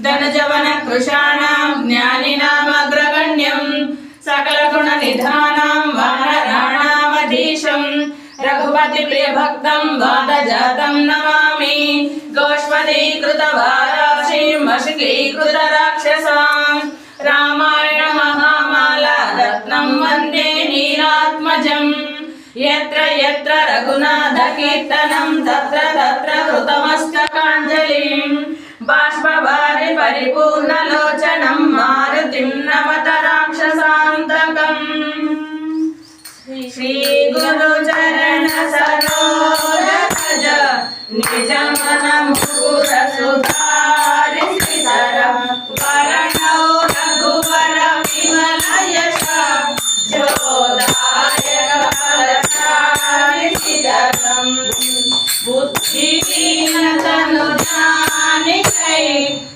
धनजवन कृशाणां ज्ञानिनामग्रगण्यं सकलगुणनिधानां वानराणामधीशं रघुपतिप्रियभक्तं वातजातं नमामि गोष्पदीकृतवाराशिं वशीकृतराक्षसां रामायण महामाला रत्नं वन्दे नीलात्मजम् यत्र यत्र रघुनाथकीर्तनं तत्र तत्र कृतमस्तकाञ्जलिं बाष्पवारि परिपूर्णलोचनं मारुतिं नमत राक्षसान्तकम् श्रीगुरुचरण सरोज भज निजमनं